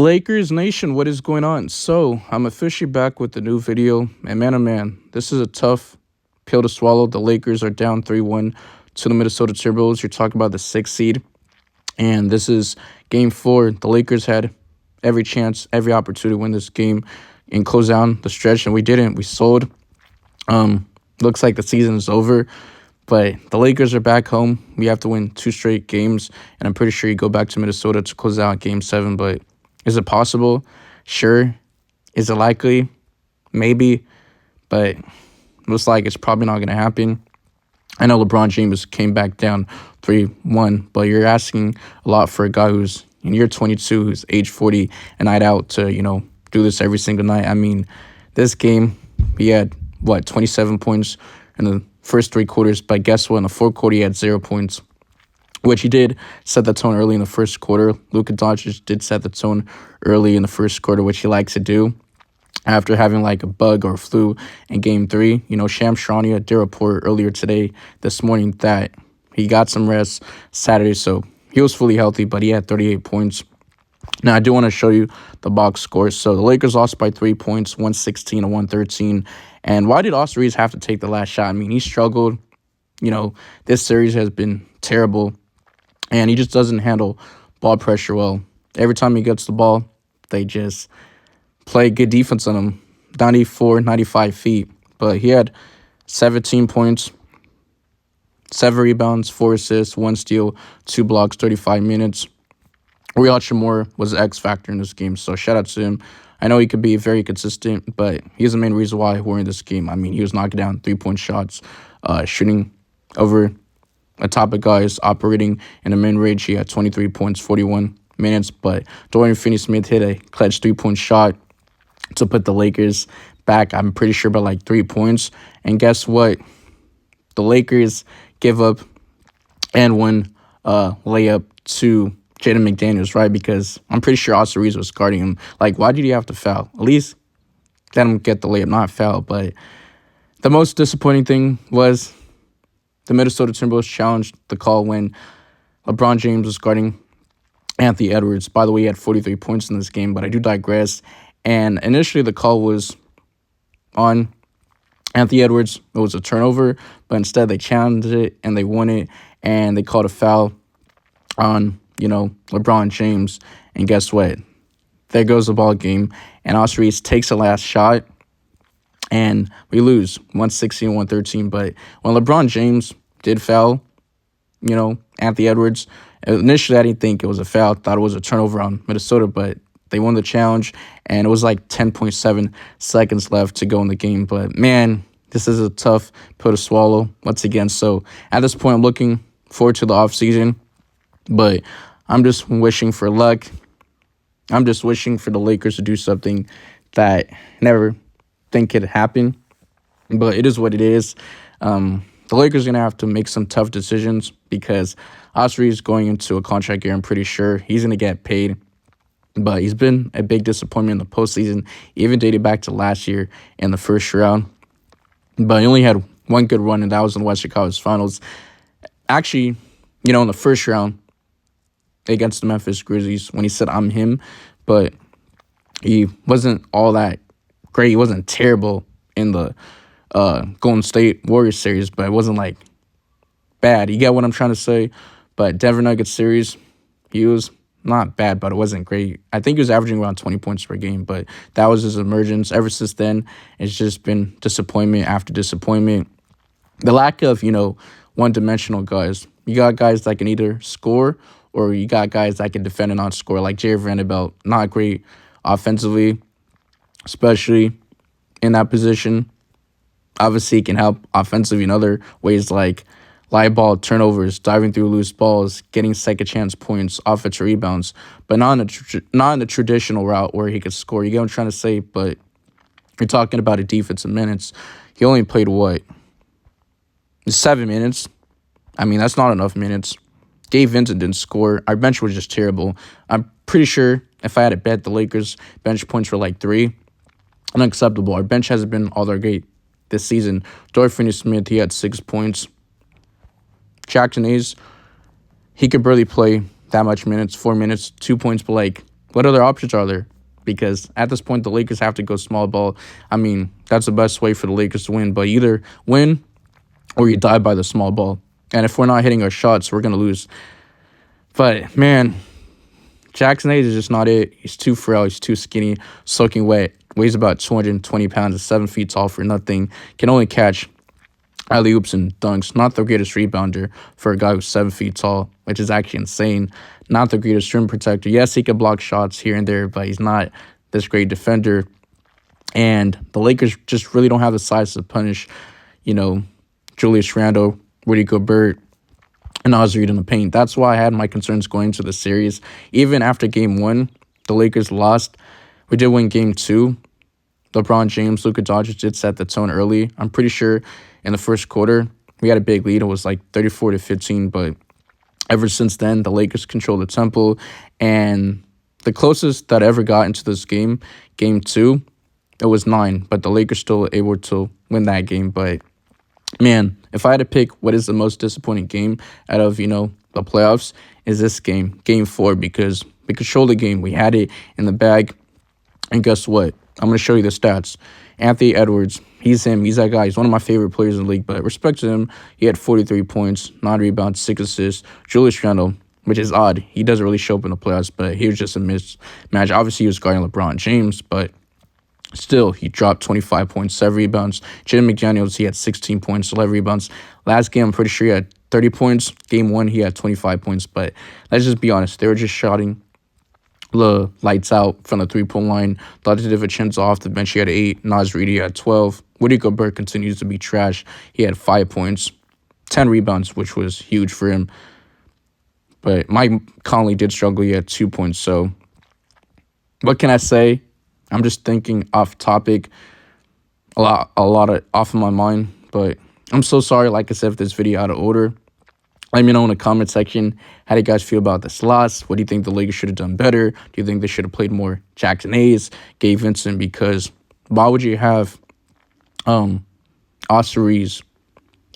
Lakers Nation, what is going on? So, I'm officially back with a new video, and man, oh man, this is a tough pill to swallow. The Lakers are down 3-1 to the Minnesota Timberwolves. You're talking about the 6th seed, and this is game 4. The Lakers had every chance, every opportunity to win this game and close down the stretch, and we didn't. We sold. Looks like the season is over, but the Lakers are back home. We have to win 2 straight games, and I'm pretty sure you go back to Minnesota to close out Game 7, but is it possible? Sure. Is it likely? Maybe. But looks like it's probably not going to happen. I know LeBron James came back down 3-1, but you're asking a lot for a guy who's in year 22, who's age 40, a night out to, do this every single night. I mean, this game, he had, 27 points in the first 3 quarters, but guess what? In the fourth quarter, he had 0 points, which he did set the tone early in the first quarter. Luka Doncic did set the tone early in the first quarter, which he likes to do after having like a bug or a flu in Game 3. Shams Charania did report earlier this morning, that he got some rest Saturday, so he was fully healthy, but he had 38 points. Now, I do want to show you the box scores. So the Lakers lost by 3 points, 116 to 113. And why did Austin Reeves have to take the last shot? I mean, he struggled. This series has been terrible, and he just doesn't handle ball pressure well. Every time he gets the ball, they just play good defense on him, 94, 95 feet. But he had 17 points, 7 rebounds, 4 assists, 1 steal, 2 blocks, 35 minutes. Riyad Shamour was the X factor in this game, so shout out to him. I know he could be very consistent, but he's the main reason why we're in this game. I mean, he was knocking down 3-point shots, shooting over a top of guys, operating in the mid-range. He had 23 points, 41 minutes, but Dorian Finney-Smith hit a clutch 3-point shot to put the Lakers back, I'm pretty sure, by like 3 points. And guess what? The Lakers give up and one layup to Jaden McDaniels, right? Because I'm pretty sure Austin Reeves was guarding him. Like, why did he have to foul? At least let him get the layup, not foul. But the most disappointing thing was the Minnesota Timberwolves challenged the call when LeBron James was guarding Anthony Edwards. By the way, he had 43 points in this game, but I do digress. And initially the call was on Anthony Edwards. It was a turnover, but instead they challenged it and they won it, and they called a foul on LeBron James. And guess what? There goes the ball game, and Austin Reeves takes the last shot, and we lose 116-113. But when LeBron James did foul, Anthony Edwards, initially I didn't think it was a foul. Thought it was a turnover on Minnesota, but they won the challenge, and it was like 10.7 seconds left to go in the game. But man, this is a tough pill to swallow once again. So at this point, I'm looking forward to the offseason, but I'm just wishing for luck. I'm just wishing for the Lakers to do something that I never think could happen, but it is what it is. The Lakers are going to have to make some tough decisions because Austin Reeves is going into a contract year. I'm pretty sure he's going to get paid, but he's been a big disappointment in the postseason, even dating back to last year in the first round. But he only had one good run, and that was in the Western Conference Finals. Actually, in the first round against the Memphis Grizzlies, when he said, "I'm him," but he wasn't all that great. He wasn't terrible in the Golden State Warriors series, but it wasn't like bad. You get what I'm trying to say? But Denver Nuggets series, he was not bad, but it wasn't great. I think he was averaging around 20 points per game, but that was his emergence. Ever since then, it's just been disappointment after disappointment. The lack of, one-dimensional guys. You got guys that can either score, or you got guys that can defend and not score, like Jared Vanderbilt. Not great offensively, especially in that position. Obviously, he can help offensively in other ways, like live ball turnovers, diving through loose balls, getting second chance points, offensive rebounds, but not in the traditional route where he could score. You get what I'm trying to say? But you're talking about a defensive minutes. He only played 7 minutes. I mean, that's not enough minutes. Gabe Vincent didn't score. Our bench was just terrible. I'm pretty sure if I had to bet, the Lakers' bench points were like 3. Unacceptable. Our bench hasn't been all that great this season. Dorian Finney-Smith, he had 6 points. Jackson Hayes, he could barely play that much minutes, 4 minutes, 2 points, but like What other options are there? Because at this point, the Lakers have to go small ball. I mean, that's the best way for the Lakers to win. But either win or you die by the small ball. And if we're not hitting our shots, we're going to lose. But, man, Jackson Hayes is just not it. He's too frail. He's too skinny, soaking wet. Weighs about 220 pounds, is 7 feet tall for nothing. Can only catch alley-oops and dunks. Not the greatest rebounder for a guy who's 7 feet tall, which is actually insane. Not the greatest rim protector. Yes, he can block shots here and there, but he's not this great defender. And the Lakers just really don't have the size to punish, Julius Randle, Rudy Gobert, and Naz Reid in the paint. That's why I had my concerns going into the series. Even after Game 1, the Lakers lost. We did win Game 2. LeBron James, Luka Doncic did set the tone early. I'm pretty sure in the first quarter, we had a big lead. It was like 34-15, but ever since then, the Lakers controlled the tempo. And the closest that I ever got into this game, Game 2, it was 9, but the Lakers still able to win that game. But, man, if I had to pick what is the most disappointing game out of, the playoffs, is this game, Game 4, because we controlled the game. We had it in the bag. And guess what? I'm going to show you the stats. Anthony Edwards, he's him. He's that guy. He's one of my favorite players in the league, but respect to him. He had 43 points, 9 rebounds, 6 assists. Julius Randle, which is odd. He doesn't really show up in the playoffs, but he was just a mismatch. Obviously, he was guarding LeBron James, but still, he dropped 25 points, 7 rebounds. Jaden McDaniels, he had 16 points, 11 rebounds. Last game, I'm pretty sure he had 30 points. Game 1, he had 25 points, but let's just be honest. They were just shooting the lights out from the three-point line. Donte DiVincenzo off the bench, he had 8. Naz Reid, he had 12. Rudy Gobert continues to be trash. He had 5 points, 10 rebounds, which was huge for him. But Mike Conley did struggle. He had 2 points. So what can I say? I'm just thinking off topic, a lot of off of my mind. But I'm so sorry, like I said, if this video out of order. Let me know in the comment section, how do you guys feel about this loss? What do you think the Lakers should have done better? Do you think they should have played more Jackson Hayes, Gabe Vincent? Because why would you have Austin Reeves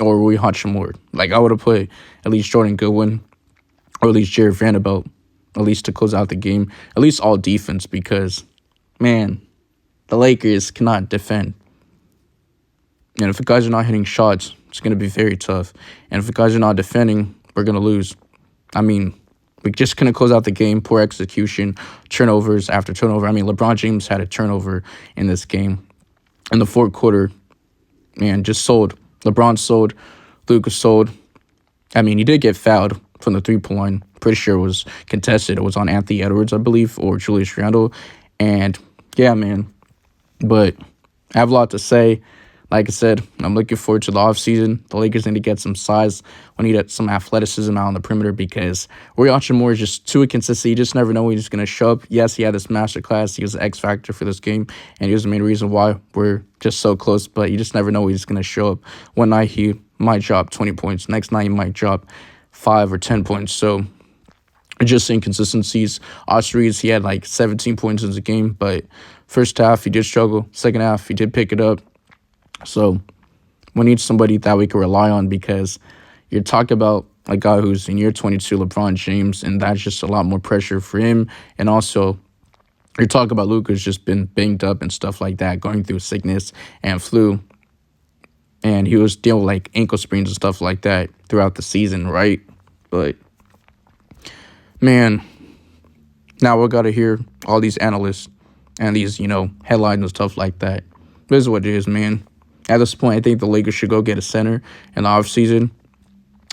or Rui Hachimura? Like, I would have put at least Jordan Goodwin or at least Jared Vanderbilt, at least to close out the game. At least all defense, because, man, the Lakers cannot defend. And if the guys are not hitting shots, it's going to be very tough. And if the guys are not defending, we're going to lose. I mean, we just couldn't close out the game. Poor execution, turnovers after turnover. I mean, LeBron James had a turnover in this game. In the fourth quarter, man, just sold. LeBron sold. Luka sold. I mean, he did get fouled from the three-point line. Pretty sure it was contested. It was on Anthony Edwards, I believe, or Julius Randle. And, yeah, man. But I have a lot to say. Like I said, I'm looking forward to the offseason. The Lakers need to get some size. We need some athleticism out on the perimeter because Rui Hachimura is just too inconsistent. You just never know when he's going to show up. Yes, he had this masterclass. He was the X factor for this game, and he was the main reason why we're just so close. But you just never know when he's going to show up. One night he might drop 20 points. Next night he might drop 5 or 10 points. So just inconsistencies. Austin Reeves, he had like 17 points in the game, but first half he did struggle. Second half he did pick it up. So we need somebody that we can rely on because you're talking about a guy who's in year 22, LeBron James, and that's just a lot more pressure for him. And also, you're talking about Luka's just been banged up and stuff like that, going through sickness and flu. And he was dealing with like ankle sprains and stuff like that throughout the season, right? But, man, now we got to hear all these analysts and these, headlines and stuff like that. This is what it is, man. At this point, I think the Lakers should go get a center in the offseason.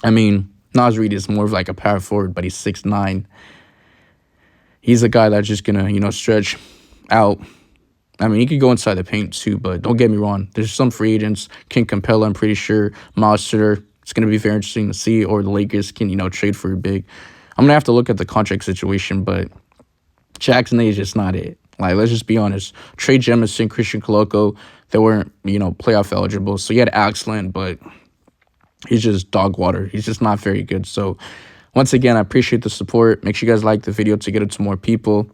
I mean, Naz Reid is more of like a power forward, but he's 6'9". He's a guy that's just going to, stretch out. I mean, he could go inside the paint too, but don't get me wrong. There's some free agents. Clint Capella, I'm pretty sure. Miles Turner. It's going to be very interesting to see. Or the Lakers can, trade for a big. I'm going to have to look at the contract situation, but Jackson Hayes is just not it. Like, let's just be honest. Trey Jemison, Christian Coloco, they weren't, playoff eligible. So you had Alex Len, but he's just dog water. He's just not very good. So, once again, I appreciate the support. Make sure you guys like the video to get it to more people.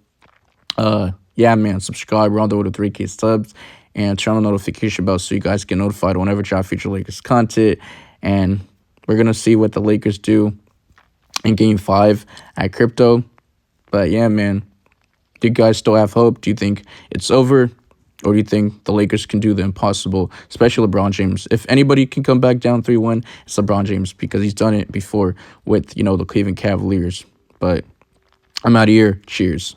Yeah, man, subscribe. We're on the road to 3K subs. And turn on the notification bell so you guys get notified whenever I drop future Lakers content. And we're going to see what the Lakers do in Game 5 at Crypto. But, yeah, man. Do you guys still have hope? Do you think it's over? Or do you think the Lakers can do the impossible, especially LeBron James? If anybody can come back down 3-1, it's LeBron James because he's done it before with, the Cleveland Cavaliers. But I'm out of here. Cheers.